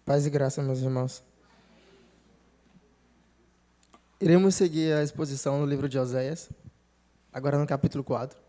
Paz e graça, meus irmãos. Iremos seguir a exposição no livro de Oséias, agora no capítulo 4.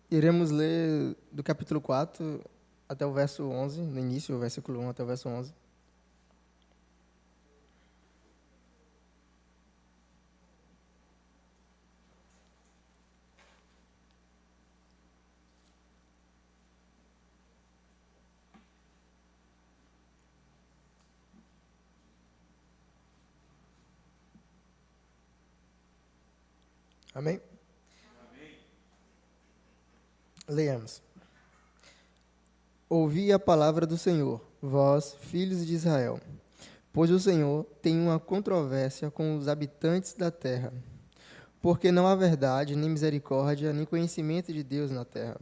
Iremos ler do capítulo 4 até o verso 11, no início, o versículo 1 até o verso 11. Amém? Leamos. Ouvi a palavra do Senhor, vós, filhos de Israel, pois o Senhor tem uma controvérsia com os habitantes da terra, porque não há verdade, nem misericórdia, nem conhecimento de Deus na terra.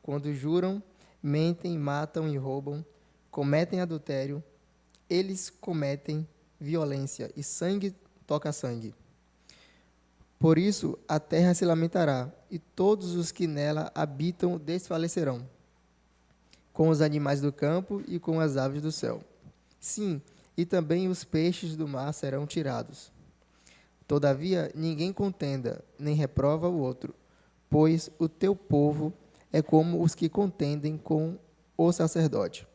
Quando juram, mentem, matam e roubam, cometem adultério, eles cometem violência, e sangue toca sangue. Por isso a terra se lamentará, e todos os que nela habitam desfalecerão, com os animais do campo e com as aves do céu. Sim, e também os peixes do mar serão tirados. Todavia, ninguém contenda, nem reprova o outro, pois o teu povo é como os que contendem com o sacerdote.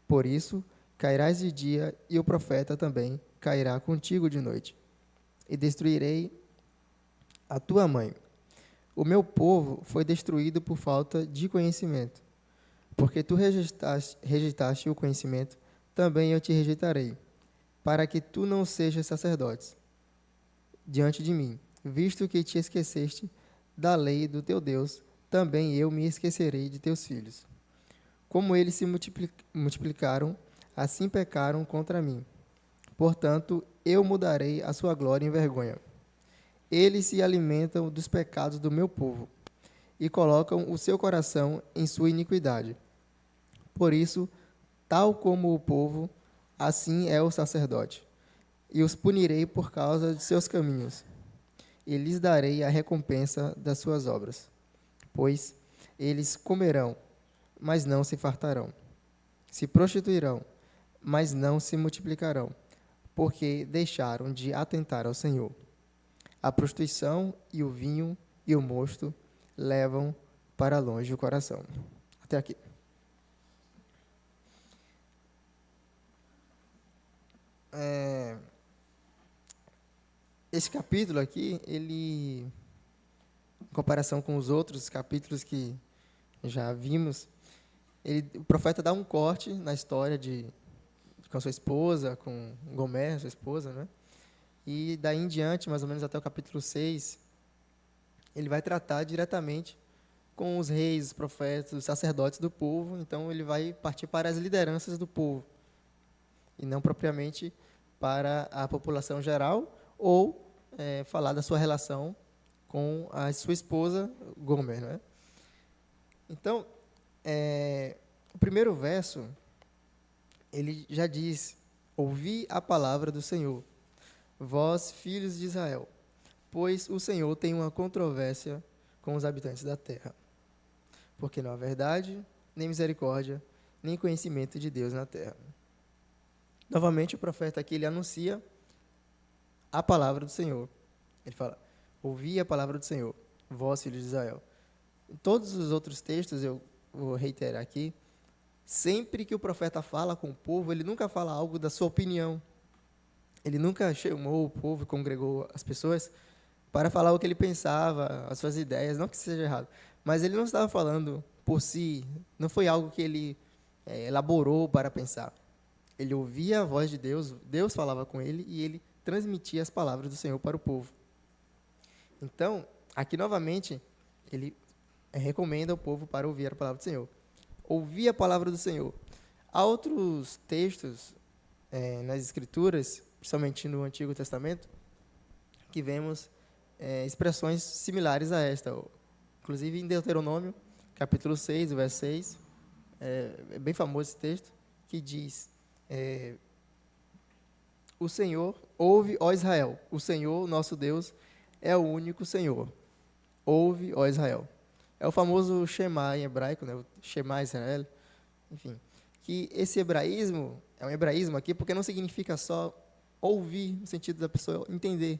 Por isso, cairás de dia, e o profeta também cairá contigo de noite. E destruirei a tua mãe. O meu povo foi destruído por falta de conhecimento. Porque tu rejeitaste o conhecimento, também eu te rejeitarei, para que tu não sejas sacerdote diante de mim. Visto que te esqueceste da lei do teu Deus, também eu me esquecerei de teus filhos. Como eles se multiplicaram, assim pecaram contra mim. Portanto, eu mudarei a sua glória em vergonha. Eles se alimentam dos pecados do meu povo e colocam o seu coração em sua iniquidade. Por isso, tal como o povo, assim é o sacerdote. E os punirei por causa de seus caminhos, e lhes darei a recompensa das suas obras. Pois eles comerão, mas não se fartarão. Se prostituirão, mas não se multiplicarão, porque deixaram de atentar ao Senhor. A prostituição e o vinho e o mosto levam para longe o coração. Até aqui. Esse capítulo aqui, ele, em comparação com os outros capítulos que já vimos, o profeta dá um corte na história com a sua esposa, com Gomer, sua esposa, né? E daí em diante, mais ou menos até o capítulo 6, ele vai tratar diretamente com os reis, os profetas, os sacerdotes do povo. Então, ele vai partir para as lideranças do povo, e não propriamente para a população geral, ou falar da sua relação com a sua esposa, Gomer, né? Então, o primeiro verso, ele já diz: ouvi a palavra do Senhor, vós, filhos de Israel, pois o Senhor tem uma controvérsia com os habitantes da terra, porque não há verdade, nem misericórdia, nem conhecimento de Deus na terra. Novamente, o profeta aqui, ele anuncia a palavra do Senhor. Ele fala: ouvi a palavra do Senhor, vós, filhos de Israel. Em todos os outros textos, eu vou reiterar aqui, sempre que o profeta fala com o povo, ele nunca fala algo da sua opinião. Ele nunca chamou o povo, congregou as pessoas para falar o que ele pensava, as suas ideias, não que seja errado, mas ele não estava falando por si, não foi algo que ele elaborou para pensar. Ele ouvia a voz de Deus, Deus falava com ele e ele transmitia as palavras do Senhor para o povo. Então, aqui novamente, ele recomenda ao povo para ouvir a palavra do Senhor. Ouvir a palavra do Senhor. Há outros textos nas Escrituras, principalmente no Antigo Testamento, que vemos expressões similares a esta. Inclusive em Deuteronômio, capítulo 6, verso 6, é bem famoso esse texto, que diz: o Senhor, ouve, ó Israel, o Senhor, nosso Deus, é o único Senhor. Ouve, ó Israel. É o famoso Shema em hebraico, né? O Shema Israel, enfim. Que esse hebraísmo, é um hebraísmo aqui, porque não significa só ouvir, no sentido da pessoa entender,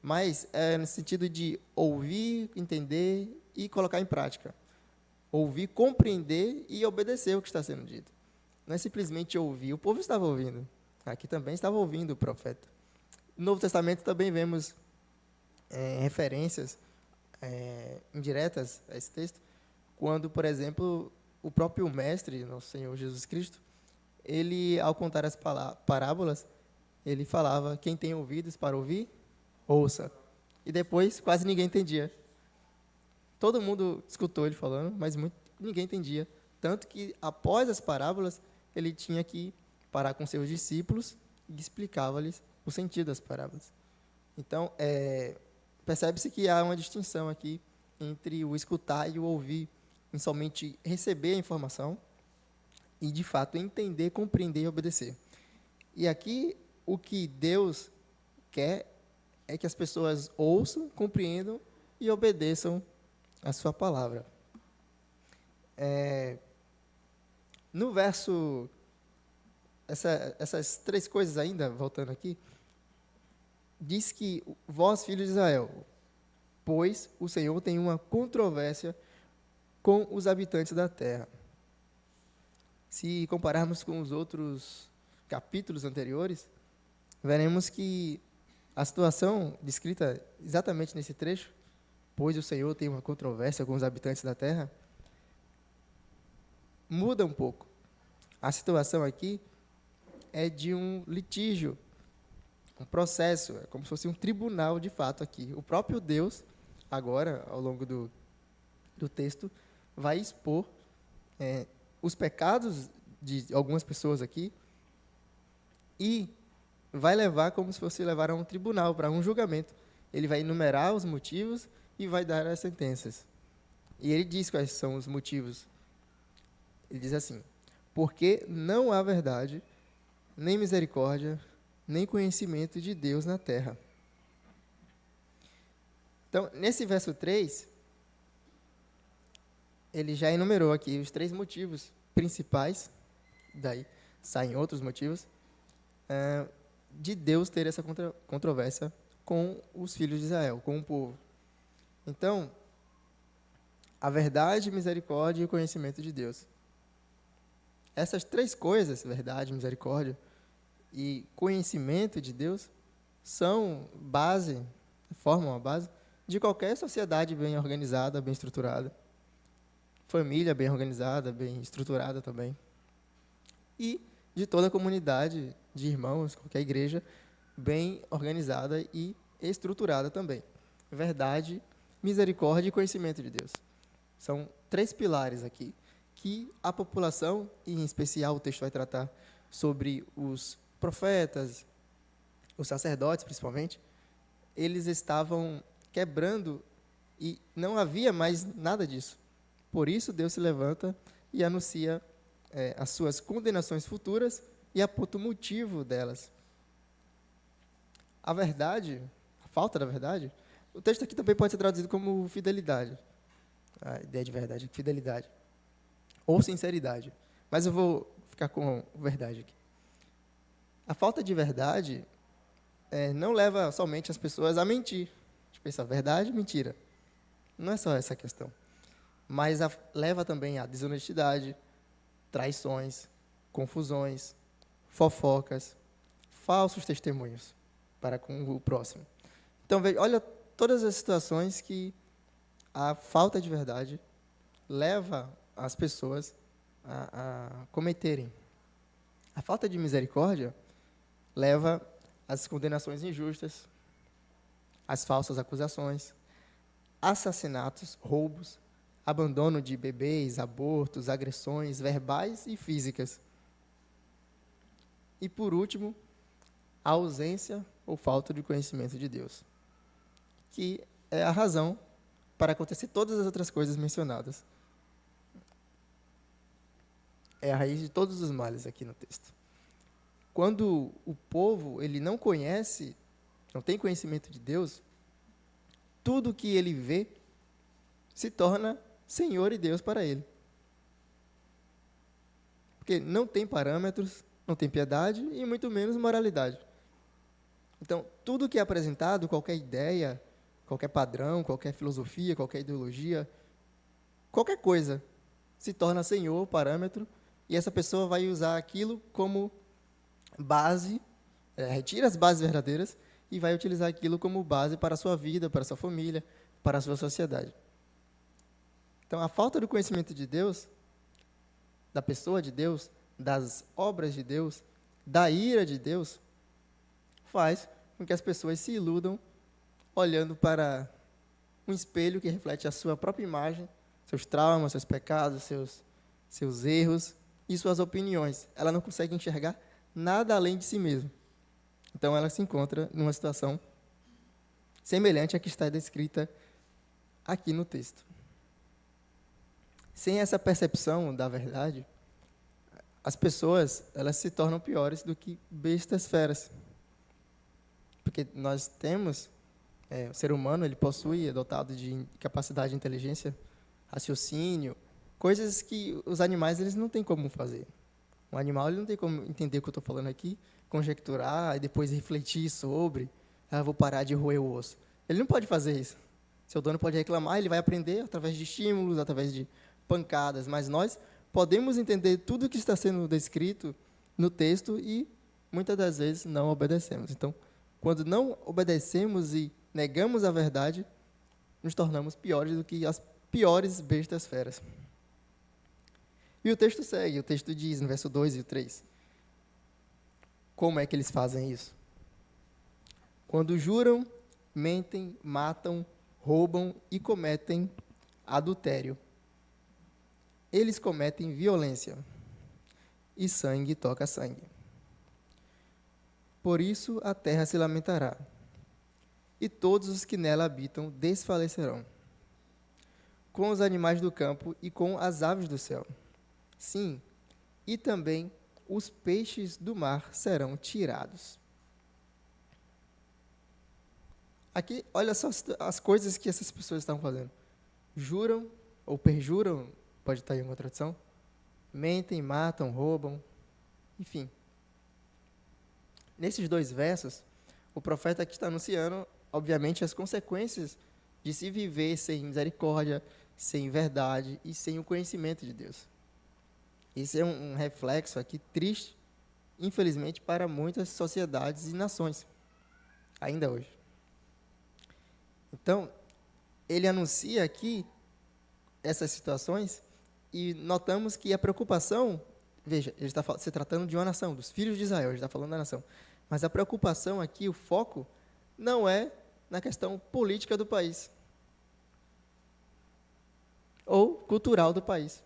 mas é no sentido de ouvir, entender e colocar em prática. Ouvir, compreender e obedecer o que está sendo dito. Não é simplesmente ouvir, o povo estava ouvindo. Aqui também estava ouvindo o profeta. No Novo Testamento também vemos referências indiretas a esse texto, quando, por exemplo, o próprio mestre, nosso Senhor Jesus Cristo, ele, ao contar as parábolas, ele falava: quem tem ouvidos para ouvir, ouça. E depois quase ninguém entendia. Todo mundo escutou ele falando, mas ninguém entendia. Tanto que, após as parábolas, ele tinha que parar com seus discípulos e explicava-lhes o sentido das parábolas. Então, percebe-se que há uma distinção aqui entre o escutar e o ouvir, em somente receber a informação e, de fato, entender, compreender e obedecer. E aqui, o que Deus quer é que as pessoas ouçam, compreendam e obedeçam a sua palavra. No verso, essas três coisas ainda, voltando aqui, diz que vós, filhos de Israel, pois o Senhor tem uma controvérsia com os habitantes da terra. Se compararmos com os outros capítulos anteriores, veremos que a situação descrita exatamente nesse trecho, pois o Senhor tem uma controvérsia com os habitantes da terra, muda um pouco. A situação aqui é de um litígio, um processo, é como se fosse um tribunal de fato aqui. O próprio Deus, agora, ao longo do texto, vai expor os pecados de algumas pessoas aqui e vai levar como se fosse levar a um tribunal, para um julgamento. Ele vai enumerar os motivos e vai dar as sentenças. E ele diz quais são os motivos. Ele diz assim: porque não há verdade, nem misericórdia, nem conhecimento de Deus na terra. Então, nesse verso 3, ele já enumerou aqui os três motivos principais, daí saem outros motivos, de Deus ter essa controvérsia com os filhos de Israel, com o povo. Então, a verdade, misericórdia e o conhecimento de Deus. Essas três coisas, verdade, misericórdia e conhecimento de Deus, são base, formam a base de qualquer sociedade bem organizada, bem estruturada. Família bem organizada, bem estruturada também. E de toda a comunidade de irmãos, qualquer igreja, bem organizada e estruturada também. Verdade, misericórdia e conhecimento de Deus. São três pilares aqui, que a população, e em especial o texto vai tratar sobre os profetas, os sacerdotes principalmente, eles estavam quebrando e não havia mais nada disso. Por isso Deus se levanta e anuncia as suas condenações futuras e aponta o motivo delas. A verdade, a falta da verdade, o texto aqui também pode ser traduzido como fidelidade. A ideia de verdade é fidelidade. Ou sinceridade. Mas eu vou ficar com verdade aqui. A falta de verdade não leva somente as pessoas a mentir. A gente pensa, verdade, mentira. Não é só essa a questão. Mas leva também à desonestidade, traições, confusões, fofocas, falsos testemunhos para com o próximo. Então, olha todas as situações que a falta de verdade leva as pessoas a cometerem. A falta de misericórdia leva às condenações injustas, às falsas acusações, assassinatos, roubos, abandono de bebês, abortos, agressões verbais e físicas. E, por último, a ausência ou falta de conhecimento de Deus, que é a razão para acontecer todas as outras coisas mencionadas. É a raiz de todos os males aqui no texto. Quando o povo ele não conhece, não tem conhecimento de Deus, tudo que ele vê se torna Senhor e Deus para ele. Porque não tem parâmetros, não tem piedade e muito menos moralidade. Então, tudo que é apresentado, qualquer ideia, qualquer padrão, qualquer filosofia, qualquer ideologia, qualquer coisa, se torna senhor, parâmetro, e essa pessoa vai usar aquilo como base, retira as bases verdadeiras e vai utilizar aquilo como base para a sua vida, para a sua família, para a sua sociedade. Então, a falta do conhecimento de Deus, da pessoa de Deus, das obras de Deus, da ira de Deus, faz com que as pessoas se iludam olhando para um espelho que reflete a sua própria imagem, seus traumas, seus pecados, seus erros e suas opiniões. Ela não consegue enxergar nada além de si mesma. Então, ela se encontra numa situação semelhante à que está descrita aqui no texto. Sem essa percepção da verdade, as pessoas elas se tornam piores do que bestas feras. Porque nós temos, o ser humano ele possui, é dotado de capacidade de inteligência, raciocínio, coisas que os animais eles não têm como fazer. Um animal ele não tem como entender o que eu estou falando aqui, conjecturar e depois refletir sobre, vou parar de roer o osso. Ele não pode fazer isso. Seu dono pode reclamar, ele vai aprender através de estímulos, através de pancadas, mas nós podemos entender tudo o que está sendo descrito no texto e, muitas das vezes, não obedecemos. Então, quando não obedecemos e negamos a verdade, nos tornamos piores do que as piores bestas feras. E o texto segue, o texto diz, no verso 2 e o 3, como é que eles fazem isso? Quando juram, mentem, matam, roubam e cometem adultério. Eles cometem violência, e sangue toca sangue. Por isso a terra se lamentará, e todos os que nela habitam desfalecerão, com os animais do campo e com as aves do céu. Sim, e também os peixes do mar serão tirados. Aqui, olha só as coisas que essas pessoas estão fazendo. Juram, ou perjuram, pode estar em uma tradução, mentem, matam, roubam, enfim. Nesses dois versos, o profeta aqui está anunciando, obviamente, as consequências de se viver sem misericórdia, sem verdade e sem o conhecimento de Deus. Isso é um reflexo aqui triste, infelizmente, para muitas sociedades e nações, ainda hoje. Então, ele anuncia aqui essas situações e notamos que a preocupação, veja, ele está se tratando de uma nação, dos filhos de Israel, ele está falando da nação, mas a preocupação aqui, o foco, não é na questão política do país ou cultural do país.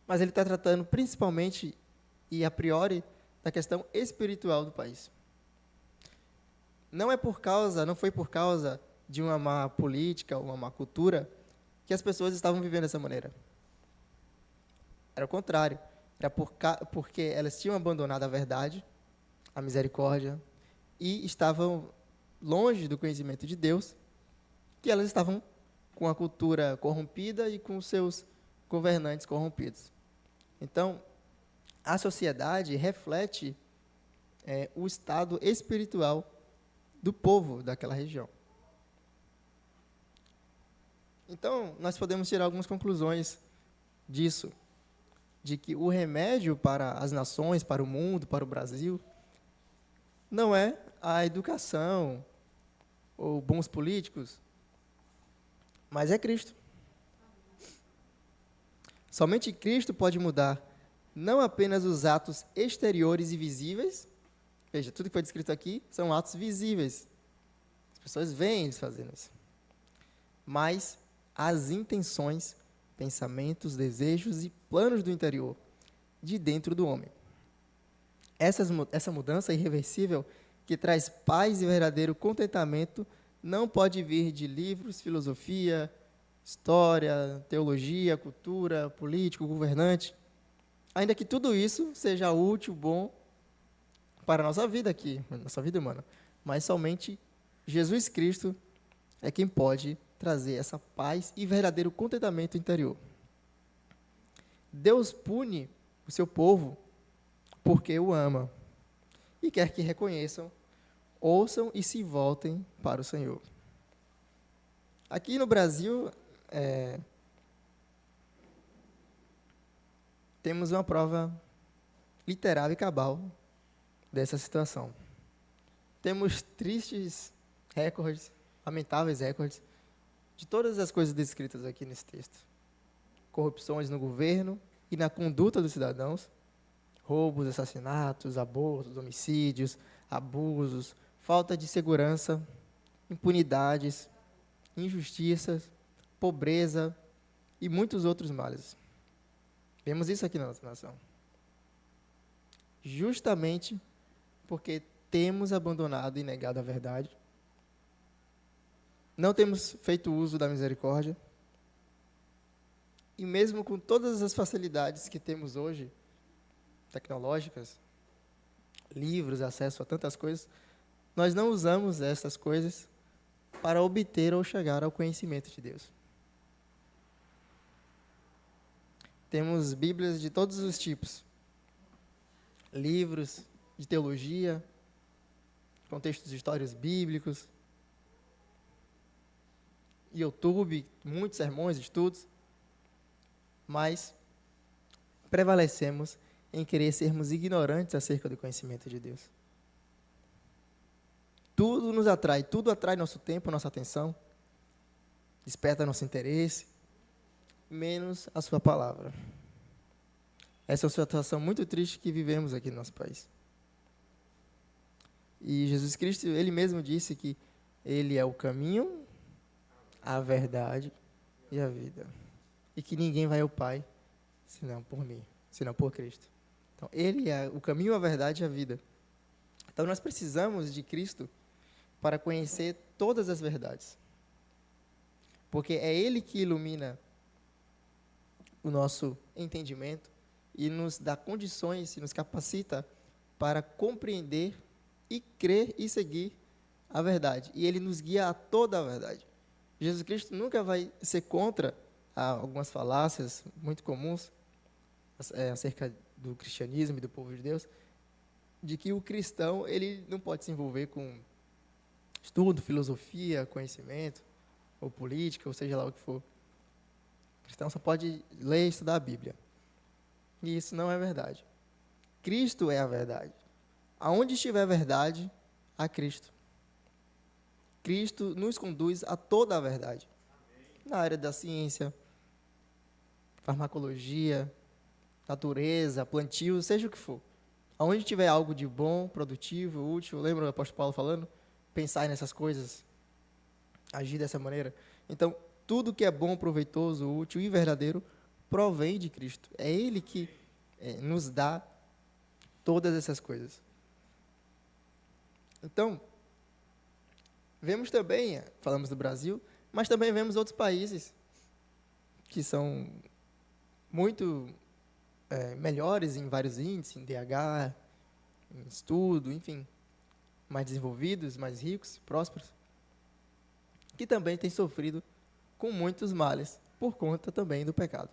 Mas ele está tratando principalmente e a priori da questão espiritual do país. Não foi por causa de uma má política, uma má cultura, que as pessoas estavam vivendo dessa maneira. Era o contrário. Era porque elas tinham abandonado a verdade, a misericórdia, e estavam longe do conhecimento de Deus, que elas estavam com a cultura corrompida e com os seus governantes corrompidos. Então, a sociedade reflete o estado espiritual do povo daquela região. Então, nós podemos tirar algumas conclusões disso, de que o remédio para as nações, para o mundo, para o Brasil, não é a educação ou bons políticos, mas é Cristo. Somente Cristo pode mudar não apenas os atos exteriores e visíveis, veja, tudo que foi descrito aqui são atos visíveis, as pessoas veem eles fazendo isso, mas as intenções, pensamentos, desejos e planos do interior, de dentro do homem. Essa mudança irreversível, que traz paz e verdadeiro contentamento, não pode vir de livros, filosofia, história, teologia, cultura, político, governante, ainda que tudo isso seja útil, bom para a nossa vida aqui, nossa vida humana, mas somente Jesus Cristo é quem pode trazer essa paz e verdadeiro contentamento interior. Deus pune o seu povo porque o ama e quer que reconheçam, ouçam e se voltem para o Senhor. Aqui no Brasil, temos uma prova literal e cabal dessa situação. Temos tristes recordes, lamentáveis recordes, de todas as coisas descritas aqui nesse texto. Corrupções no governo e na conduta dos cidadãos, roubos, assassinatos, abortos, homicídios, abusos, falta de segurança, impunidades, injustiças, pobreza e muitos outros males. Vemos isso aqui na nossa nação. Justamente porque temos abandonado e negado a verdade, não temos feito uso da misericórdia, e mesmo com todas as facilidades que temos hoje, tecnológicas, livros, acesso a tantas coisas, nós não usamos essas coisas para obter ou chegar ao conhecimento de Deus. Temos Bíblias de todos os tipos, livros de teologia, contextos de histórias bíblicos, YouTube, muitos sermões, estudos, mas prevalecemos em querer sermos ignorantes acerca do conhecimento de Deus. Tudo nos atrai, tudo atrai nosso tempo, nossa atenção, desperta nosso interesse, menos a sua palavra. Essa é uma situação muito triste que vivemos aqui no nosso país. E Jesus Cristo, Ele mesmo disse que Ele é o caminho, a verdade e a vida. E que ninguém vai ao Pai, senão por mim, senão por Cristo. Então, Ele é o caminho, a verdade e a vida. Então, nós precisamos de Cristo para conhecer todas as verdades. Porque é Ele que ilumina o nosso entendimento e nos dá condições e nos capacita para compreender e crer e seguir a verdade. E Ele nos guia a toda a verdade. Jesus Cristo nunca vai ser contra algumas falácias muito comuns acerca do cristianismo e do povo de Deus, de que o cristão ele não pode se envolver com estudo, filosofia, conhecimento, ou política, ou seja lá o que for. O cristão só pode ler e estudar a Bíblia. E isso não é verdade. Cristo é a verdade. Aonde estiver a verdade, há Cristo. Cristo nos conduz a toda a verdade. Na área da ciência, farmacologia, natureza, plantio, seja o que for. Aonde tiver algo de bom, produtivo, útil, lembra o apóstolo Paulo falando? Pensar nessas coisas, agir dessa maneira. Então, tudo que é bom, proveitoso, útil e verdadeiro, provém de Cristo. É Ele que nos dá todas essas coisas. Então, vemos também, falamos do Brasil, mas também vemos outros países que são muito melhores em vários índices, em DH, em estudo, enfim, mais desenvolvidos, mais ricos, prósperos, que também têm sofrido com muitos males, por conta também do pecado.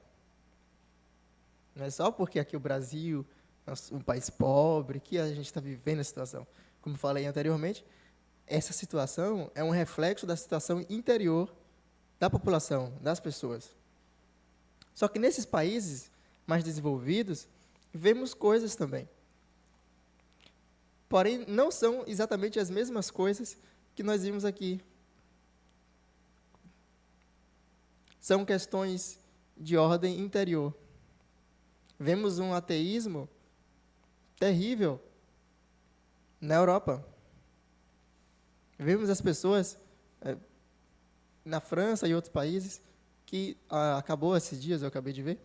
Não é só porque aqui o Brasil é um país pobre que a gente está vivendo a situação. Como falei anteriormente, essa situação é um reflexo da situação interior da população, das pessoas. Só que nesses países mais desenvolvidos, vemos coisas também. Porém, não são exatamente as mesmas coisas que nós vimos aqui. São questões de ordem interior. Vemos um ateísmo terrível na Europa. Vemos as pessoas na França e outros países que acabou esses dias, eu acabei de ver,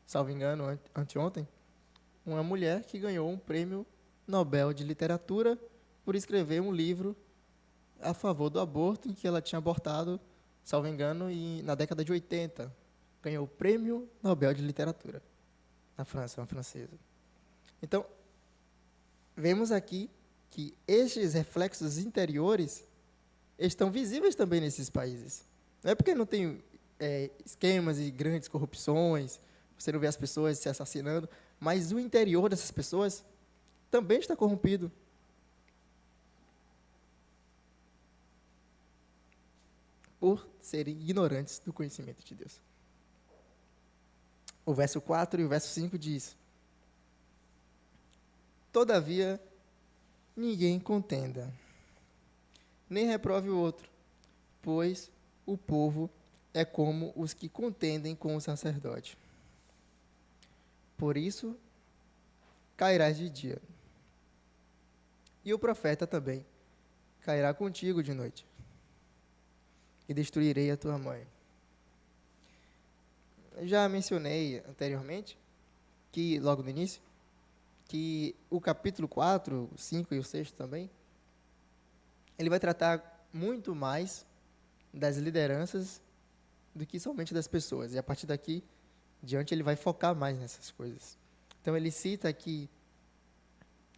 salvo engano, anteontem, uma mulher que ganhou um prêmio Nobel de Literatura por escrever um livro a favor do aborto, em que ela tinha abortado, salvo engano, na década de 80. Ganhou o prêmio Nobel de Literatura na França, uma francesa. Então, vemos aqui que estes reflexos interiores estão visíveis também nesses países. Não é porque não tem esquemas e grandes corrupções, você não vê as pessoas se assassinando, mas o interior dessas pessoas também está corrompido. Por serem ignorantes do conhecimento de Deus. O verso 4 e o verso 5 diz: Todavia, ninguém contenda, nem reprove o outro, pois o povo é como os que contendem com o sacerdote. Por isso, cairás de dia, e o profeta também cairá contigo de noite, e destruirei a tua mãe. Já mencionei anteriormente, que logo no início, que o capítulo 4, o 5 e o 6 também, ele vai tratar muito mais das lideranças do que somente das pessoas. E a partir daqui diante ele vai focar mais nessas coisas. Então ele cita aqui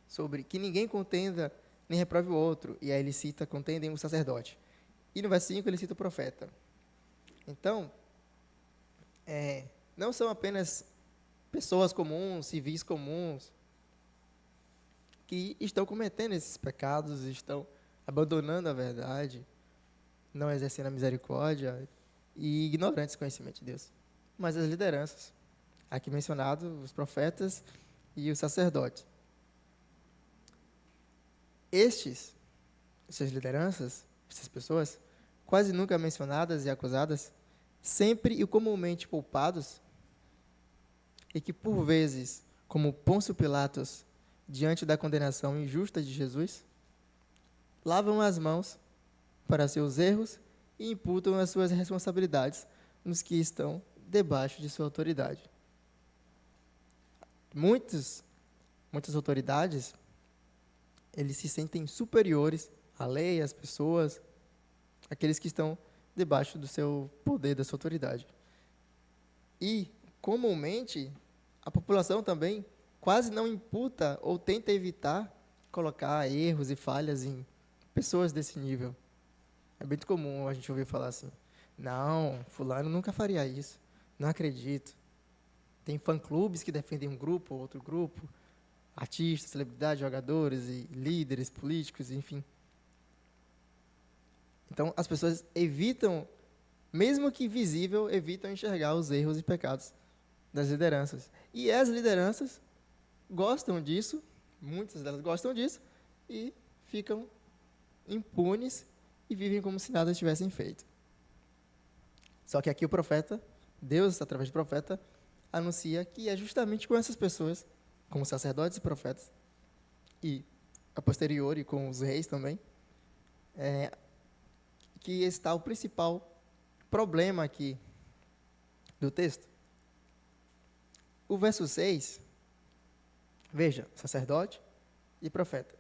sobre que ninguém contenda nem reprove o outro, e aí ele cita contendem o sacerdote. E no verso 5 ele cita o profeta. Então, não são apenas pessoas comuns, civis comuns, que estão cometendo esses pecados, estão abandonando a verdade, não exercendo a misericórdia e ignorantes do conhecimento de Deus. Mas as lideranças, aqui mencionados, os profetas e os sacerdotes. Essas lideranças, essas pessoas, quase nunca mencionadas e acusadas, sempre e comumente poupados, e que por vezes, como Pôncio Pilatos, diante da condenação injusta de Jesus, lavam as mãos para seus erros e imputam as suas responsabilidades nos que estão debaixo de sua autoridade. Muitas autoridades, eles se sentem superiores à lei, às pessoas, aqueles que estão debaixo do seu poder, da sua autoridade. E, comumente, a população também quase não imputa ou tenta evitar colocar erros e falhas em pessoas desse nível. É muito comum a gente ouvir falar assim: não, fulano nunca faria isso, não acredito. Tem fã-clubes que defendem um grupo ou outro grupo, artistas, celebridades, jogadores e líderes políticos, enfim. Então, as pessoas evitam, mesmo que visível, evitam enxergar os erros e pecados das lideranças. E as lideranças gostam disso, muitas delas gostam disso, e ficam impunes e vivem como se nada tivessem feito. Só que aqui o profeta, Deus, através do profeta, anuncia que é justamente com essas pessoas, como sacerdotes e profetas, e a posteriori com os reis também, que está o principal problema aqui do texto. O verso 6, veja, sacerdote e profeta.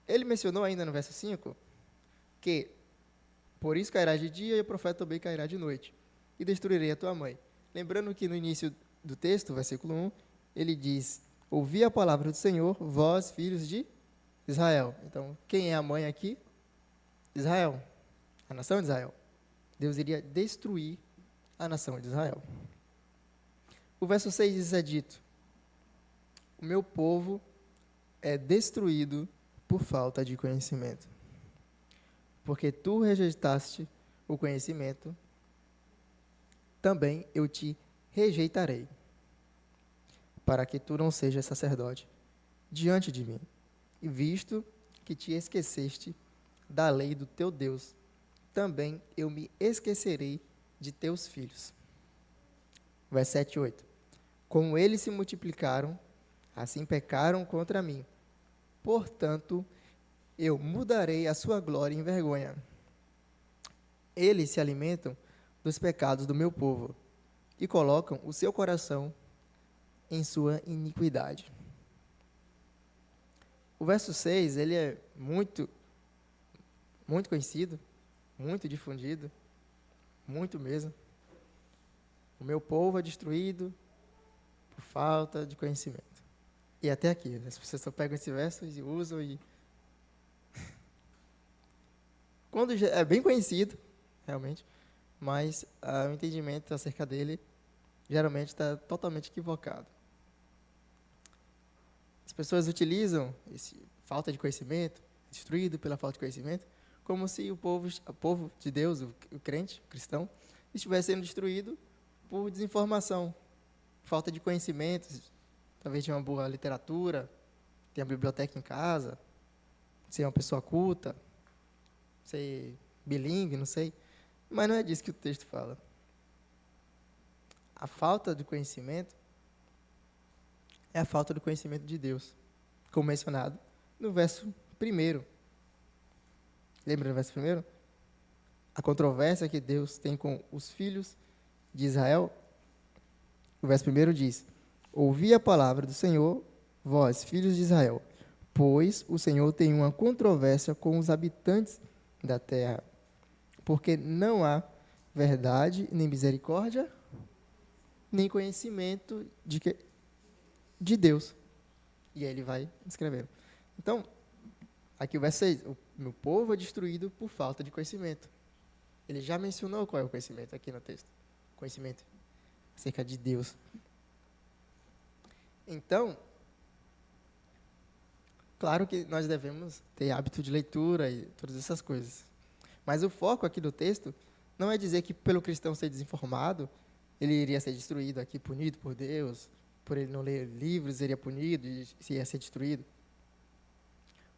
Ele mencionou ainda no verso 5 que por isso cairá de dia e o profeta também cairá de noite, e destruirei a tua mãe. Lembrando que no início do texto, versículo 1, ele diz: ouvi a palavra do Senhor, vós, filhos de Israel. Então, quem é a mãe aqui? Israel, a nação de Israel. Deus iria destruir a nação de Israel. O verso 6 é dito: o meu povo é destruído por falta de conhecimento. Porque tu rejeitaste o conhecimento, também eu te rejeitarei, para que tu não sejas sacerdote diante de mim, e visto que te esqueceste da lei do teu Deus, também eu me esquecerei de teus filhos. Verso 7 e 8. Como eles se multiplicaram, assim pecaram contra mim. Portanto, eu mudarei a sua glória em vergonha. Eles se alimentam dos pecados do meu povo e colocam o seu coração em sua iniquidade. O verso 6, ele é muito conhecido, muito difundido, muito mesmo. O meu povo é destruído por falta de conhecimento. E até aqui, as pessoas só pegam esse verso e usam e... é bem conhecido, realmente, mas o entendimento acerca dele geralmente está totalmente equivocado. As pessoas utilizam esse falta de conhecimento, destruído pela falta de conhecimento, como se o povo de Deus, o crente, o cristão, estivesse sendo destruído por desinformação, falta de conhecimentos, talvez de uma boa literatura, ter uma biblioteca em casa, ser uma pessoa culta, ser bilíngue, não sei. Mas não é disso que o texto fala. A falta de conhecimento é a falta do conhecimento de Deus, como mencionado no verso 1. Lembra do verso 1? A controvérsia que Deus tem com os filhos de Israel. O verso 1 diz: ouvi a palavra do Senhor, vós, filhos de Israel, pois o Senhor tem uma controvérsia com os habitantes da terra, porque não há verdade, nem misericórdia, nem conhecimento de Deus. E aí ele vai escrevendo. Então, aqui o verso 6, o meu povo é destruído por falta de conhecimento. Ele já mencionou qual é o conhecimento aqui no texto. Conhecimento acerca de Deus. Então, claro que nós devemos ter hábito de leitura e todas essas coisas. Mas o foco aqui do texto não é dizer que pelo cristão ser desinformado, ele iria ser destruído aqui, punido por Deus, por ele não ler livros, seria punido e ia ser destruído.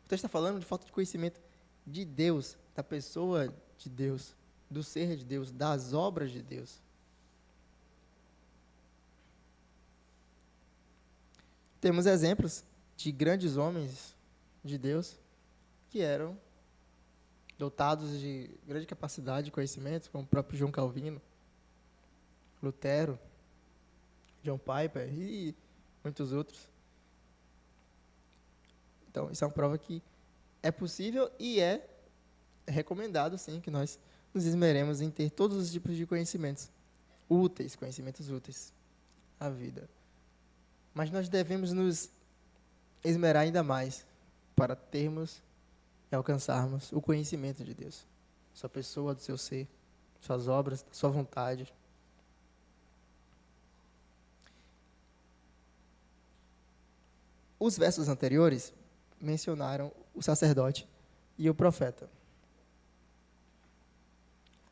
O texto está falando de falta de conhecimento de Deus, da pessoa de Deus, do ser de Deus, das obras de Deus. Temos exemplos de grandes homens de Deus que eram dotados de grande capacidade de conhecimento, como o próprio João Calvino, Lutero, John Piper e muitos outros. Então, isso é uma prova que é possível e é recomendado, sim, que nós nos esmeremos em ter todos os tipos de conhecimentos úteis à vida. Mas nós devemos nos esmerar ainda mais para termos e alcançarmos o conhecimento de Deus, sua pessoa, do seu ser, suas obras, sua vontade. Os versos anteriores mencionaram o sacerdote e o profeta.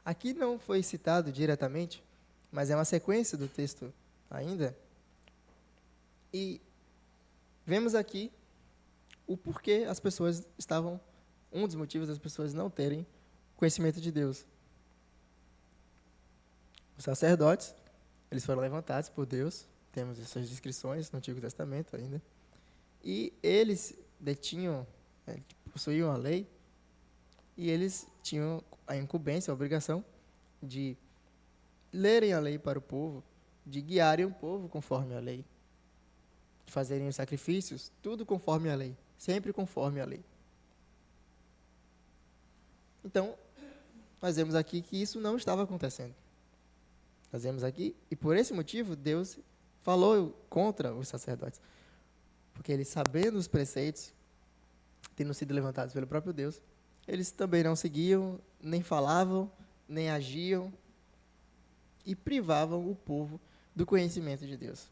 Aqui não foi citado diretamente, mas é uma sequência do texto ainda. E vemos aqui o porquê as pessoas estavam, um dos motivos das pessoas não terem conhecimento de Deus. Os sacerdotes, eles foram levantados por Deus, temos essas descrições no Antigo Testamento ainda, e eles possuíam a lei, e eles tinham a incumbência, a obrigação de lerem a lei para o povo, de guiarem o povo conforme a lei, de fazerem os sacrifícios, tudo conforme a lei, sempre conforme a lei. Então, nós vemos aqui que isso não estava acontecendo. Nós vemos aqui, e por esse motivo, Deus falou contra os sacerdotes. Porque eles, sabendo os preceitos, tendo sido levantados pelo próprio Deus, eles também não seguiam, nem falavam, nem agiam, e privavam o povo do conhecimento de Deus.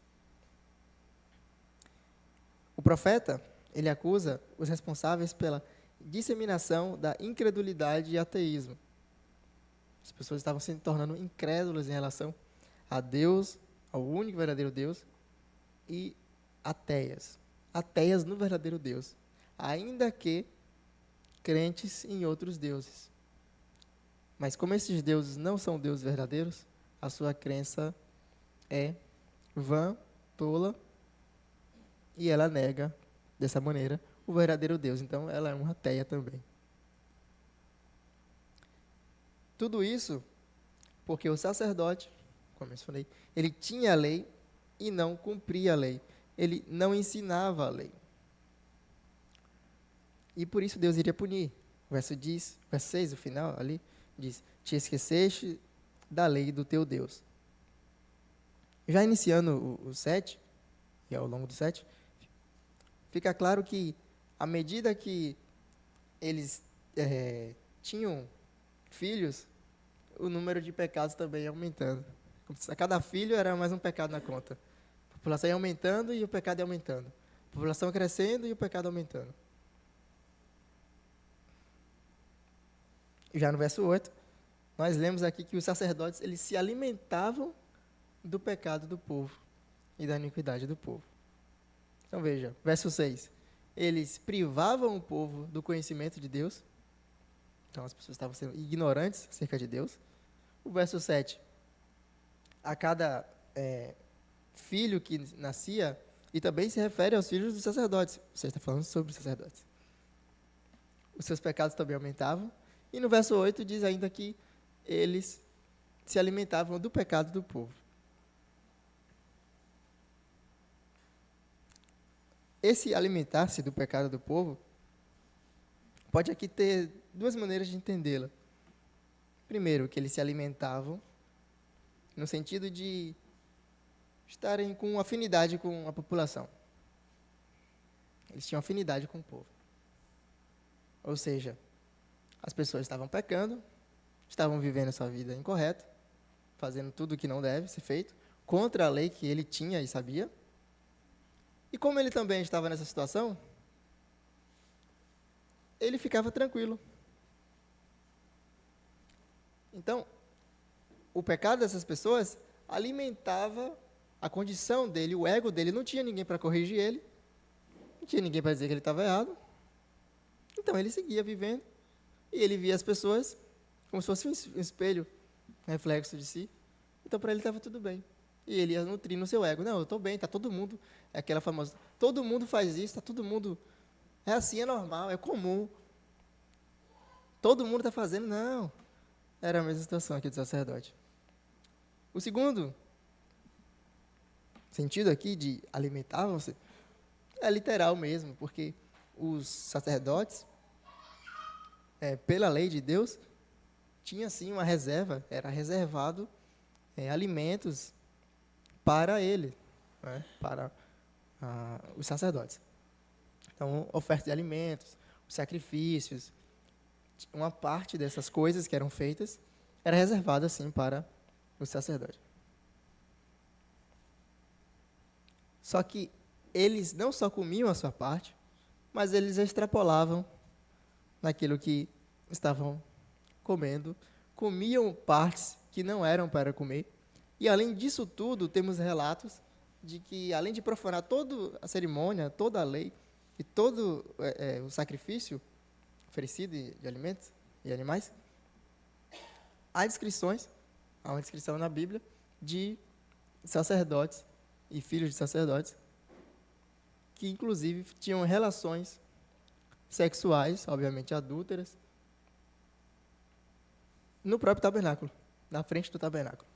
O profeta, ele acusa os responsáveis pela disseminação da incredulidade e ateísmo. As pessoas estavam se tornando incrédulas em relação a Deus, ao único verdadeiro Deus, e ateias. Ateias no verdadeiro Deus, ainda que crentes em outros deuses. Mas como esses deuses não são deuses verdadeiros, a sua crença é vã tola e ela nega, dessa maneira, o verdadeiro Deus. Então, ela é uma ateia também. Tudo isso porque o sacerdote, como eu falei, ele tinha a lei e não cumpria a lei. Ele não ensinava a lei. E por isso Deus iria punir. O verso 6, o final ali, diz: te esqueceste da lei do teu Deus. Já iniciando o 7, e ao longo do 7, fica claro que, à medida que eles tinham filhos, o número de pecados também ia aumentando. A cada filho era mais um pecado na conta. A população ia aumentando e o pecado ia aumentando. A população crescendo e o pecado aumentando. Já no verso 8, nós lemos aqui que os sacerdotes, eles se alimentavam do pecado do povo e da iniquidade do povo. Então veja, verso 6. Eles privavam o povo do conhecimento de Deus. Então as pessoas estavam sendo ignorantes acerca de Deus. O verso 7. A cada filho que nascia, e também se refere aos filhos dos sacerdotes. Você está falando sobre os sacerdotes. Os seus pecados também aumentavam. E no verso 8 diz ainda que eles se alimentavam do pecado do povo. Esse alimentar-se do pecado do povo pode aqui ter duas maneiras de entendê-la. Primeiro, que eles se alimentavam no sentido de estarem com afinidade com a população. Eles tinham afinidade com o povo. Ou seja, as pessoas estavam pecando, estavam vivendo sua vida incorreta, fazendo tudo o que não deve ser feito, contra a lei que ele tinha e sabia. E como ele também estava nessa situação, ele ficava tranquilo. Então, o pecado dessas pessoas alimentava a condição dele, o ego dele. Não tinha ninguém para corrigir ele, não tinha ninguém para dizer que ele estava errado. Então, ele seguia vivendo e ele via as pessoas como se fosse um espelho, reflexo de si. Então, para ele estava tudo bem. E ele ia nutrindo o seu ego. Não, eu estou bem, está todo mundo, é aquela famosa, todo mundo faz isso, está todo mundo, é assim, é normal, é comum. Todo mundo está fazendo, não. Era a mesma situação aqui do sacerdote. O segundo sentido aqui de alimentavam-se é literal mesmo, porque os sacerdotes, pela lei de Deus, tinha sim uma reserva, era reservado alimentos para ele, né, para os sacerdotes. Então, oferta de alimentos, os sacrifícios, uma parte dessas coisas que eram feitas era reservada assim para os sacerdotes. Só que eles não só comiam a sua parte, mas eles extrapolavam naquilo que estavam comendo, comiam partes que não eram para comer. E além disso tudo, temos relatos de que, além de profanar toda a cerimônia, toda a lei e todo o sacrifício oferecido de alimentos e animais, há uma descrição na Bíblia de sacerdotes e filhos de sacerdotes que, inclusive, tinham relações sexuais, obviamente adúlteras, no próprio tabernáculo, na frente do tabernáculo.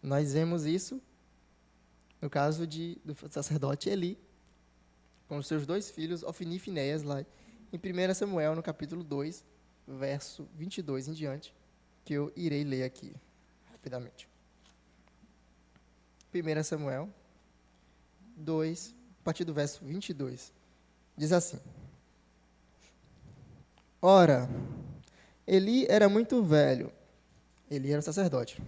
Nós vemos isso no caso do sacerdote Eli, com os seus 2 filhos, Ofni e Finéias, lá em 1 Samuel, no capítulo 2, verso 22 em diante, que eu irei ler aqui, rapidamente. 1 Samuel 2, a partir do verso 22, diz assim: Ora, Eli era muito velho. Eli era sacerdote.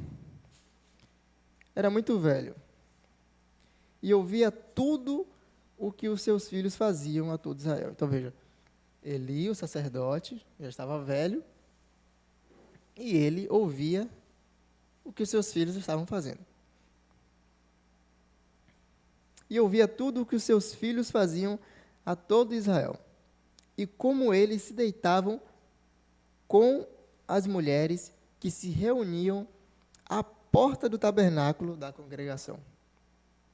Era muito velho. E ouvia tudo o que os seus filhos faziam a todo Israel. Então, veja, Eli, o sacerdote, já estava velho, e ele ouvia o que os seus filhos estavam fazendo. E ouvia tudo o que os seus filhos faziam a todo Israel. E como eles se deitavam com as mulheres que se reuniam à porta do tabernáculo da congregação.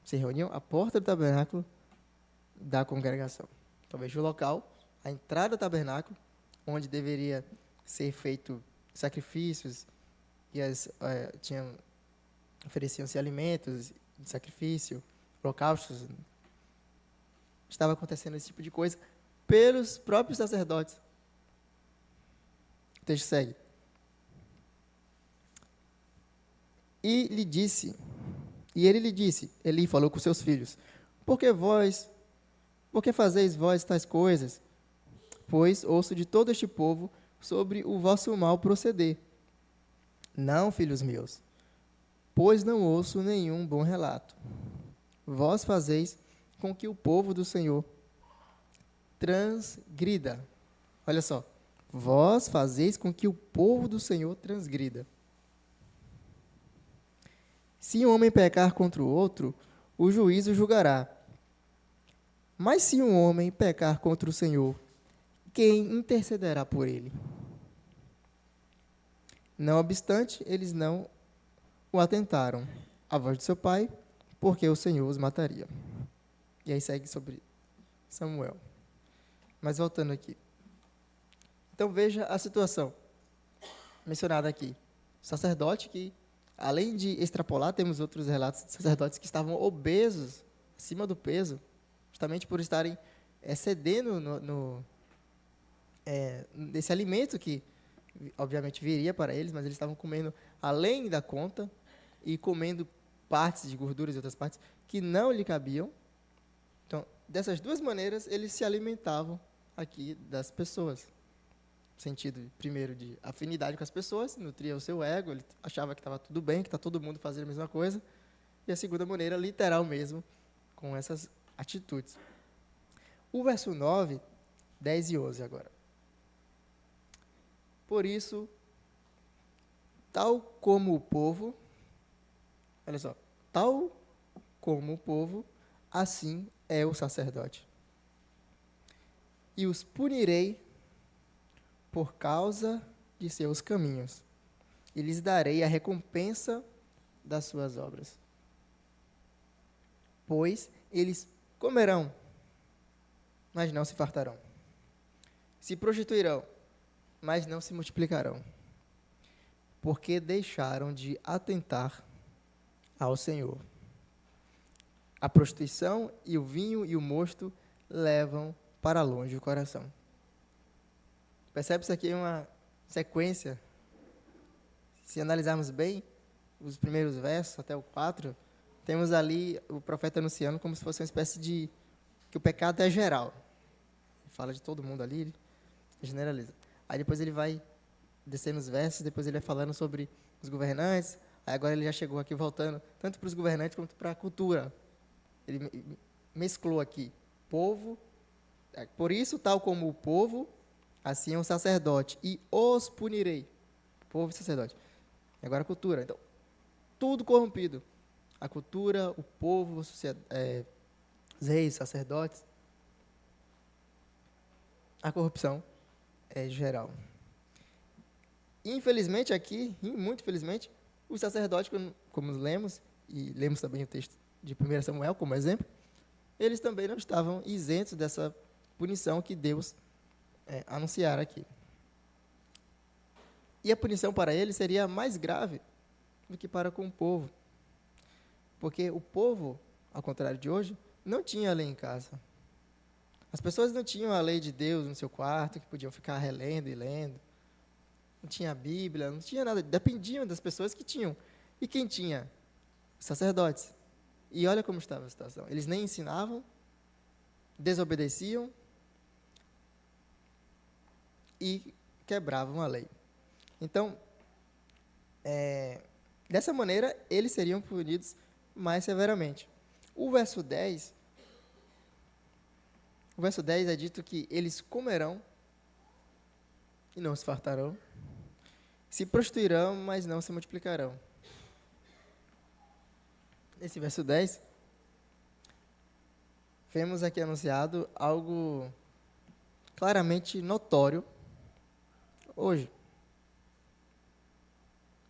se reuniam à porta do tabernáculo da congregação. Então veja o local, a entrada do tabernáculo, onde deveria ser feito sacrifícios, e ofereciam-se alimentos de sacrifício, holocaustos. Estava acontecendo esse tipo de coisa pelos próprios sacerdotes. O texto segue. E ele lhe disse, Eli falou com seus filhos, por que fazeis vós tais coisas? Pois ouço de todo este povo sobre o vosso mal proceder. Não, filhos meus, pois não ouço nenhum bom relato. Vós fazeis com que o povo do Senhor transgrida. Olha só, vós fazeis com que o povo do Senhor transgrida. Se um homem pecar contra o outro, o juízo julgará. Mas se um homem pecar contra o Senhor, quem intercederá por ele? Não obstante, eles não o atentaram à voz de seu pai, porque o Senhor os mataria. E aí segue sobre Samuel. Mas voltando aqui. Então veja a situação mencionada aqui. O sacerdote que, além de extrapolar, temos outros relatos de sacerdotes que estavam obesos, acima do peso, justamente por estarem excedendo nesse alimento que, obviamente, viria para eles, mas eles estavam comendo além da conta e comendo partes de gorduras e outras partes que não lhe cabiam. Então, dessas duas maneiras, eles se alimentavam aqui das pessoas. No sentido, primeiro, de afinidade com as pessoas, nutria o seu ego, ele achava que estava tudo bem, que está todo mundo fazendo a mesma coisa. E a segunda maneira, literal mesmo, com essas atitudes. O verso 9, 10 e 11 agora. Por isso, tal como o povo, olha só, tal como o povo, assim é o sacerdote. E os punirei por causa de seus caminhos, e lhes darei a recompensa das suas obras. Pois eles comerão, mas não se fartarão. Se prostituirão, mas não se multiplicarão, porque deixaram de atentar ao Senhor. A prostituição e o vinho e o mosto levam para longe o coração. Percebe-se aqui uma sequência. Se analisarmos bem os primeiros versos, até o 4, temos ali o profeta anunciando como se fosse uma espécie de... que o pecado é geral. Ele fala de todo mundo ali, ele generaliza. Aí depois ele vai descendo os versos, depois ele vai falando sobre os governantes, aí agora ele já chegou aqui voltando, tanto para os governantes quanto para a cultura. Ele mesclou aqui, povo, por isso, tal como o povo, assim é o sacerdote, e os punirei. Povo e sacerdote. E agora a cultura. Então, tudo corrompido. A cultura, o povo, os reis, sacerdotes. A corrupção é geral. Infelizmente aqui, e muito infelizmente, os sacerdotes, como lemos, e lemos também o texto de 1 Samuel como exemplo, eles também não estavam isentos dessa punição que Deus anunciara aqui. E a punição para eles seria mais grave do que para com o povo. Porque o povo, ao contrário de hoje, não tinha lei em casa. As pessoas não tinham a lei de Deus no seu quarto, que podiam ficar relendo e lendo. Não tinha a Bíblia, não tinha nada. Dependiam das pessoas que tinham. E quem tinha? Os sacerdotes. E olha como estava a situação. Eles nem ensinavam, desobedeciam e quebravam a lei. Então, dessa maneira, eles seriam punidos mais severamente. O verso 10 é dito que eles comerão e não se fartarão, se prostituirão, mas não se multiplicarão. Nesse verso 10, vemos aqui anunciado algo claramente notório hoje,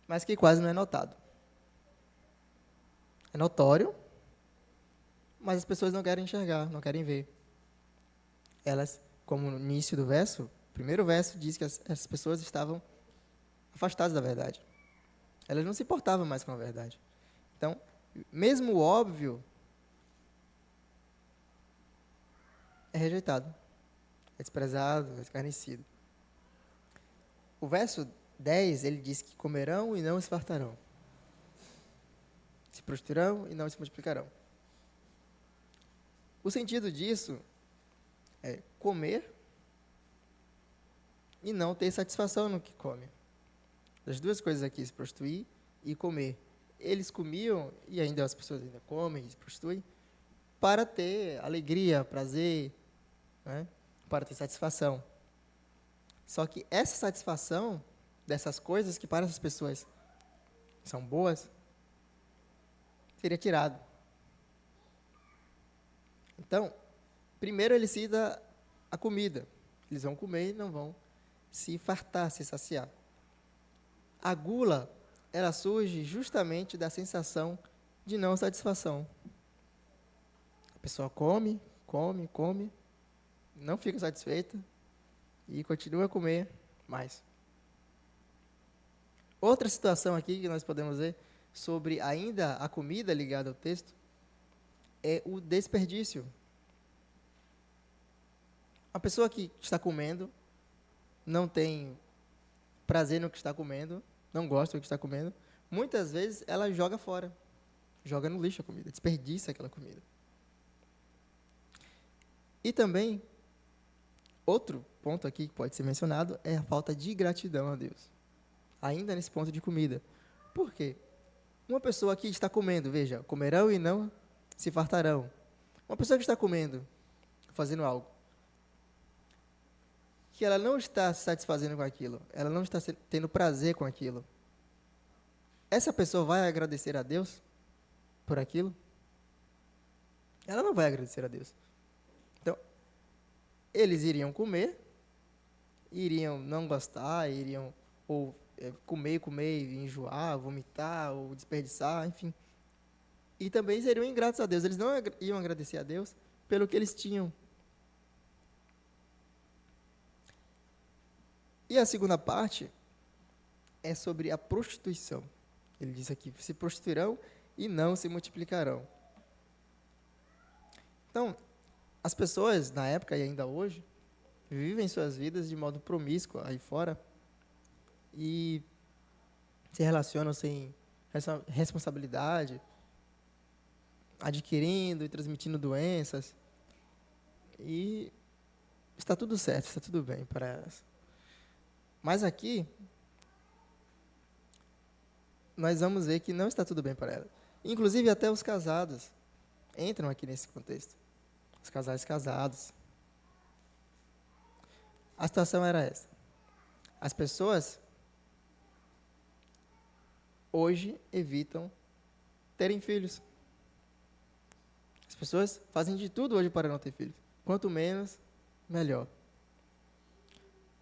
mas que quase não é notado. É notório, mas as pessoas não querem enxergar, não querem ver. Elas, como no início do verso, o primeiro verso diz que as pessoas estavam afastadas da verdade. Elas não se importavam mais com a verdade. Então, mesmo o óbvio é rejeitado, é desprezado, é escarnecido. O verso 10, ele diz que comerão e não se fartarão. Se prostituirão e não se multiplicarão. O sentido disso é comer e não ter satisfação no que come. As duas coisas aqui, se prostituir e comer. Eles comiam, e ainda as pessoas ainda comem e se prostituem, para ter alegria, prazer, né? Para ter satisfação. Só que essa satisfação dessas coisas que para essas pessoas são boas, seria tirado. Então, primeiro ele cita a comida. Eles vão comer e não vão se fartar, se saciar. A gula, ela surge justamente da sensação de não satisfação. A pessoa come, come, come, não fica satisfeita e continua a comer mais. Outra situação aqui que nós podemos ver sobre ainda a comida ligada ao texto é o desperdício. A pessoa que está comendo não tem prazer no que está comendo, não gosta do que está comendo, muitas vezes ela joga fora, joga no lixo a comida, desperdiça aquela comida. E também, outro ponto aqui que pode ser mencionado é a falta de gratidão a Deus, ainda nesse ponto de comida. Por quê? Uma pessoa que está comendo, veja, comerão e não se fartarão. Uma pessoa que está comendo, fazendo algo, que ela não está se satisfazendo com aquilo, ela não está tendo prazer com aquilo, essa pessoa vai agradecer a Deus por aquilo? Ela não vai agradecer a Deus. Então, eles iriam comer, iriam não gostar, iriam ou comer, e enjoar, vomitar, ou desperdiçar, enfim. E também seriam ingratos a Deus. Eles não iam agradecer a Deus pelo que eles tinham. E a segunda parte é sobre a prostituição. Ele diz aqui, se prostituirão e não se multiplicarão. Então, as pessoas, na época e ainda hoje, vivem suas vidas de modo promíscuo aí fora e se relacionam sem responsabilidade, adquirindo e transmitindo doenças. E está tudo certo, está tudo bem para elas. Mas aqui, nós vamos ver que não está tudo bem para elas. Inclusive, até os casados entram aqui nesse contexto. Os casais casados. A situação era essa. As pessoas hoje evitam terem filhos. As pessoas fazem de tudo hoje para não ter filhos. Quanto menos, melhor.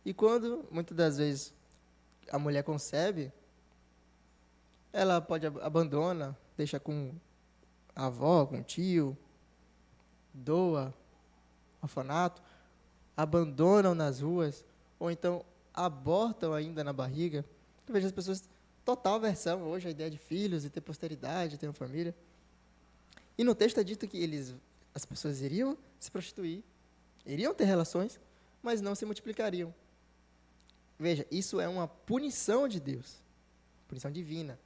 E quando, muitas das vezes, a mulher concebe, ela pode abandona, deixa com a avó, com o tio, doa, orfanato, abandonam nas ruas, ou então abortam ainda na barriga. Eu vejo as pessoas, total aversão hoje à ideia de filhos, de ter posteridade, de ter uma família. E no texto é dito que as pessoas iriam se prostituir, iriam ter relações, mas não se multiplicariam. Veja, isso é uma punição de Deus, punição divina.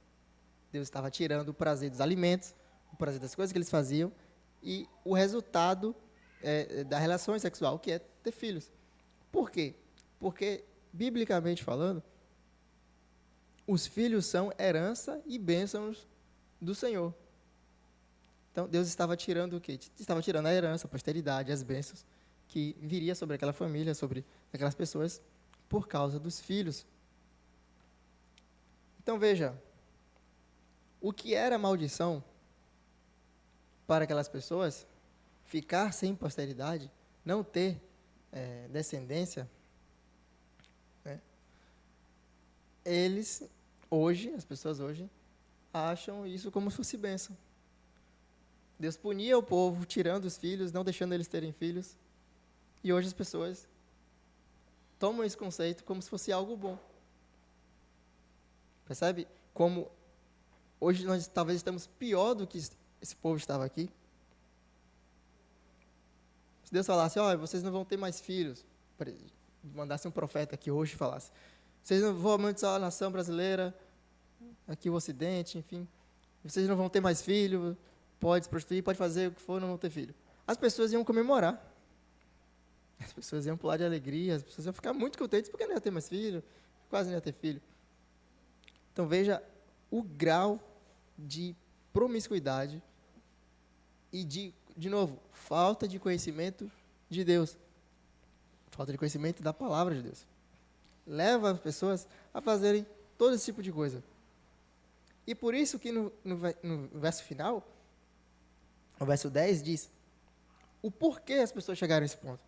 Deus estava tirando o prazer dos alimentos, o prazer das coisas que eles faziam, e o resultado da relação sexual, que é ter filhos. Por quê? Porque, biblicamente falando, os filhos são herança e bênçãos do Senhor. Então, Deus estava tirando o quê? Estava tirando a herança, a posteridade, as bênçãos que viria sobre aquela família, sobre aquelas pessoas, por causa dos filhos. Então, veja, o que era maldição para aquelas pessoas, ficar sem posteridade, não ter descendência, né? Eles, hoje, as pessoas hoje, acham isso como se fosse bênção. Deus punia o povo, tirando os filhos, não deixando eles terem filhos. E hoje as pessoas tomam esse conceito como se fosse algo bom. Percebe? Como hoje nós talvez estamos pior do que esse povo estava aqui. Se Deus falasse, olha, vocês não vão ter mais filhos, mandasse um profeta aqui hoje e falasse, vocês não vão amaldiçoar a nação brasileira, aqui o Ocidente, enfim, vocês não vão ter mais filhos, pode se prostituir, pode fazer o que for, não vão ter filho. As pessoas iam comemorar. As pessoas iam pular de alegria, as pessoas iam ficar muito contentes porque não ia ter mais filho, quase não ia ter filho. Então veja o grau de promiscuidade e de novo, falta de conhecimento de Deus. Falta de conhecimento da palavra de Deus. Leva as pessoas a fazerem todo esse tipo de coisa. E por isso que no verso final, o verso 10 diz, o porquê as pessoas chegaram a esse ponto.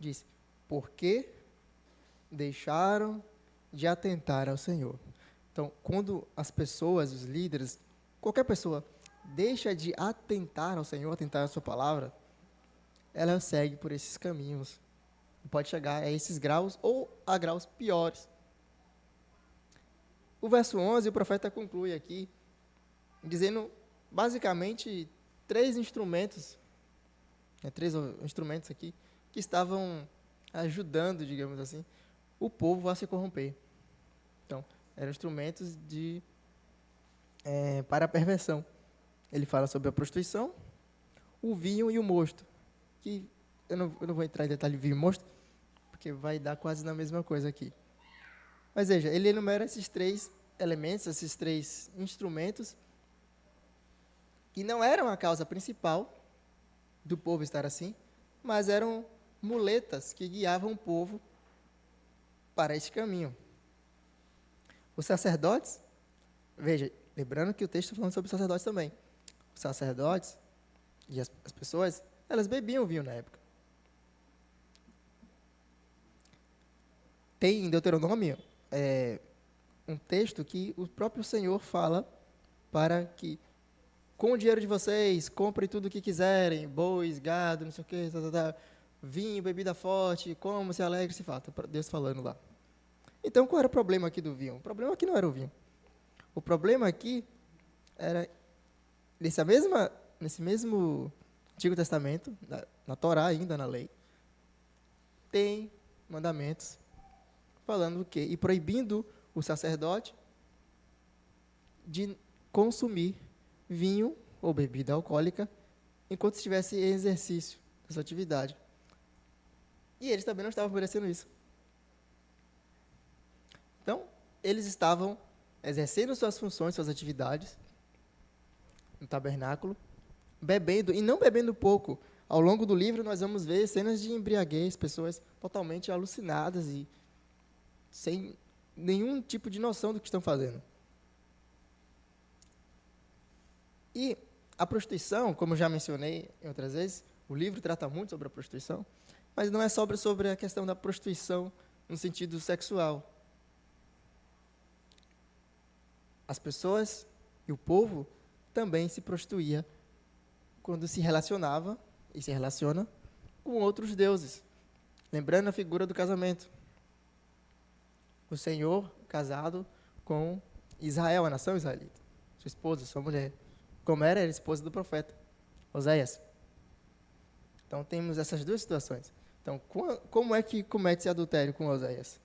Diz, porque deixaram de atentar ao Senhor. Então, quando as pessoas, os líderes, qualquer pessoa, deixa de atentar ao Senhor, atentar à sua palavra, ela segue por esses caminhos. Pode chegar a esses graus ou a graus piores. O verso 11, o profeta conclui aqui, dizendo, basicamente, três instrumentos aqui, que estavam ajudando, digamos assim, o povo a se corromper. Então, eram instrumentos para a perversão. Ele fala sobre a prostituição, o vinho e o mosto. Que eu não vou entrar em detalhe de vinho e mosto, porque vai dar quase na mesma coisa aqui. Mas veja, ele enumera esses três elementos, esses três instrumentos, que não eram a causa principal do povo estar assim, mas eram muletas que guiavam o povo para esse caminho. Os sacerdotes, veja, lembrando que o texto está falando sobre os sacerdotes também. Os sacerdotes e as pessoas, elas bebiam vinho na época. Tem em Deuteronômio um texto que o próprio Senhor fala para que, com o dinheiro de vocês, comprem tudo o que quiserem, bois, gado, não sei o que, vinho, bebida forte, como, se alegre, se farta. Deus falando lá. Então, qual era o problema aqui do vinho? O problema aqui não era o vinho. O problema aqui era, nesse mesmo Antigo Testamento, na Torá ainda, na lei, tem mandamentos falando o quê? E proibindo o sacerdote de consumir vinho ou bebida alcoólica enquanto estivesse em exercício dessa atividade. E eles também não estavam oferecendo isso. Então, eles estavam exercendo suas funções, suas atividades no tabernáculo, bebendo, e não bebendo pouco. Ao longo do livro, nós vamos ver cenas de embriaguez, pessoas totalmente alucinadas e sem nenhum tipo de noção do que estão fazendo. E a prostituição, como já mencionei em outras vezes, o livro trata muito sobre a prostituição, mas não é sobre a questão da prostituição no sentido sexual. As pessoas e o povo também se prostituía quando se relacionava e se relaciona com outros deuses. Lembrando a figura do casamento. O Senhor casado com Israel, a nação israelita. Sua esposa, sua mulher. Gomer era esposa do profeta, Oséias. Então, temos essas duas situações. Então, como é que comete esse adultério com Oséias?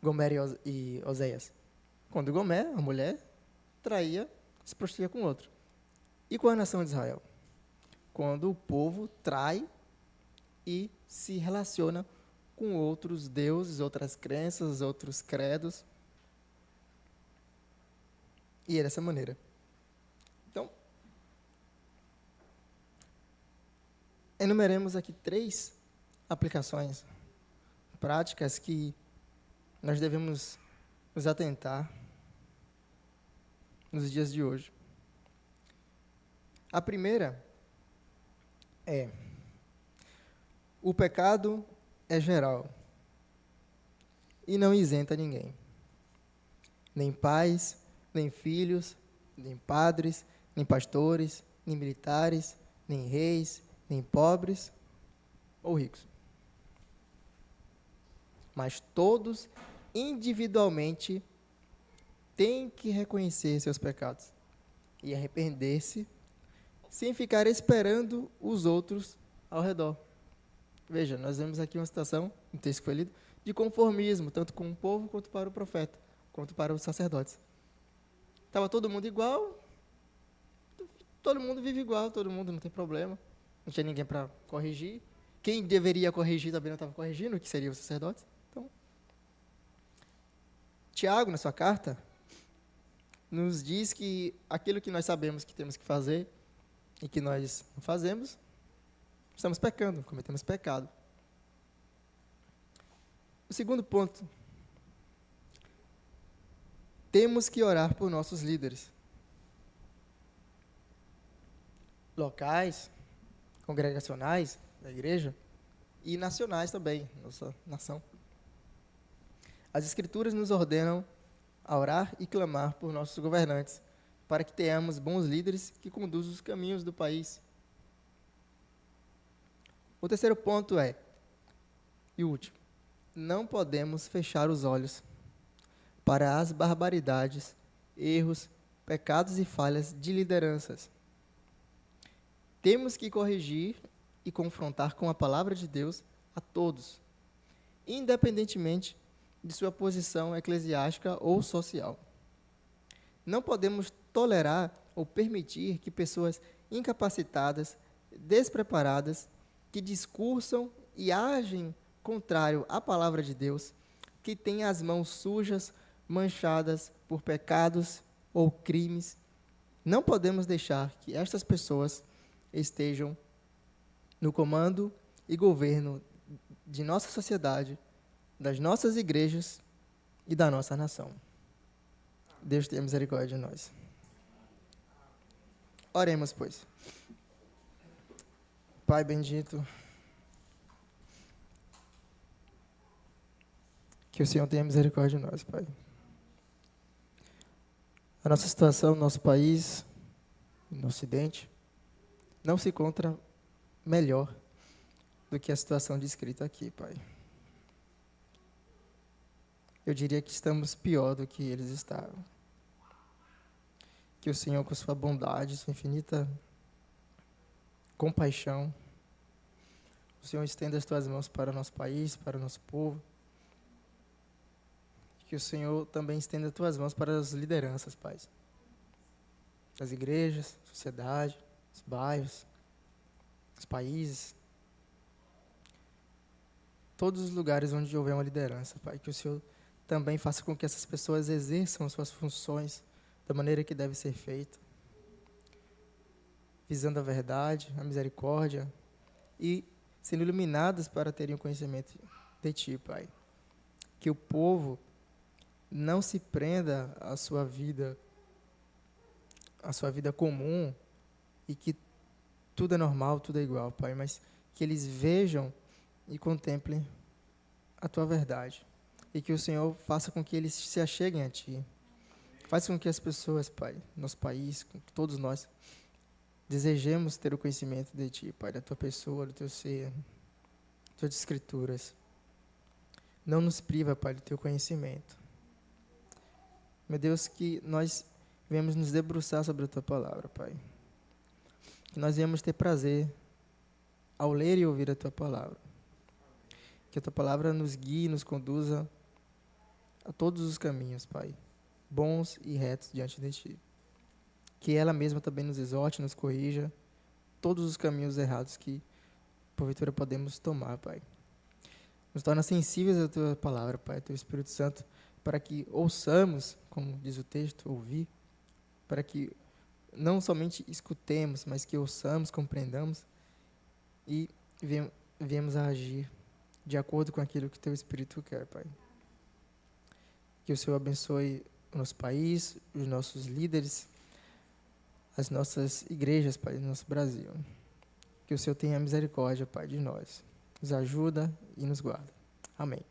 Gomer e Oséias. Quando Gomer, a mulher, traía, se prostituía com outro. E com a nação de Israel? Quando o povo trai e se relaciona com outros deuses, outras crenças, outros credos. E é dessa maneira. Então, enumeremos aqui 3 aplicações práticas que nós devemos nos atentar nos dias de hoje. A primeira é: o pecado é geral e não isenta ninguém. Nem pais, nem filhos, nem padres, nem pastores, nem militares, nem reis, nem pobres ou ricos. Mas todos, individualmente, têm que reconhecer seus pecados e arrepender-se, sem ficar esperando os outros ao redor. Veja, nós vemos aqui uma situação, um texto que foi lido, de conformismo, tanto com o povo quanto para o profeta, quanto para os sacerdotes. Estava todo mundo igual, todo mundo vive igual, todo mundo não tem problema, não tinha ninguém para corrigir. Quem deveria corrigir também não estava corrigindo, que seria os sacerdotes. Então, Tiago, na sua carta, nos diz que aquilo que nós sabemos que temos que fazer e que nós não fazemos, estamos pecando, cometemos pecado. O segundo ponto, temos que orar por nossos líderes. Locais, congregacionais da igreja e nacionais também, nossa nação. As Escrituras nos ordenam a orar e clamar por nossos governantes, para que tenhamos bons líderes que conduzam os caminhos do país. O terceiro ponto é, e último, não podemos fechar os olhos para as barbaridades, erros, pecados e falhas de lideranças. Temos que corrigir e confrontar com a palavra de Deus a todos, independentemente de sua posição eclesiástica ou social. Não podemos tolerar ou permitir que pessoas incapacitadas, despreparadas, que discursam e agem contrário à palavra de Deus, que têm as mãos sujas, manchadas por pecados ou crimes, não podemos deixar que estas pessoas estejam no comando e governo de nossa sociedade, das nossas igrejas e da nossa nação. Deus tenha misericórdia de nós. Oremos, pois. Pai bendito, que o Senhor tenha misericórdia de nós, Pai. A nossa situação no nosso país, no Ocidente, não se encontra melhor do que a situação descrita aqui, Pai. Eu diria que estamos pior do que eles estavam. Que o Senhor, com sua bondade, sua infinita compaixão, o Senhor estenda as tuas mãos para o nosso país, para o nosso povo. Que o Senhor também estenda as tuas mãos para as lideranças, Pai. Das igrejas, sociedade, os bairros, os países. Todos os lugares onde houver uma liderança, Pai. Que o Senhor também faça com que essas pessoas exerçam suas funções da maneira que deve ser feito, visando a verdade, a misericórdia e sendo iluminadas para terem o conhecimento de Ti, Pai. Que o povo não se prenda à sua vida comum e que tudo é normal, tudo é igual, Pai, mas que eles vejam e contemplem a Tua verdade e que o Senhor faça com que eles se acheguem a Ti. Faça com que as pessoas, Pai, nosso país, com que todos nós, desejemos ter o conhecimento de Ti, Pai, da Tua pessoa, do Teu ser, das Tuas Escrituras. Não nos priva, Pai, do Teu conhecimento. Meu Deus, que nós venhamos nos debruçar sobre a Tua palavra, Pai. Que nós venhamos ter prazer ao ler e ouvir a Tua palavra. Que a Tua palavra nos guie, nos conduza a todos os caminhos, Pai, bons e retos diante de Ti. Que ela mesma também nos exorte, nos corrija todos os caminhos errados que, porventura, podemos tomar, Pai. Nos torna sensíveis à Tua palavra, Pai, Teu Espírito Santo, para que ouçamos, como diz o texto, ouvir, para que não somente escutemos, mas que ouçamos, compreendamos e viemos a agir de acordo com aquilo que Teu Espírito quer, Pai. Que o Senhor abençoe o nosso país, os nossos líderes, as nossas igrejas, Pai, do nosso Brasil. Que o Senhor tenha misericórdia, Pai, de nós. Nos ajuda e nos guarda. Amém.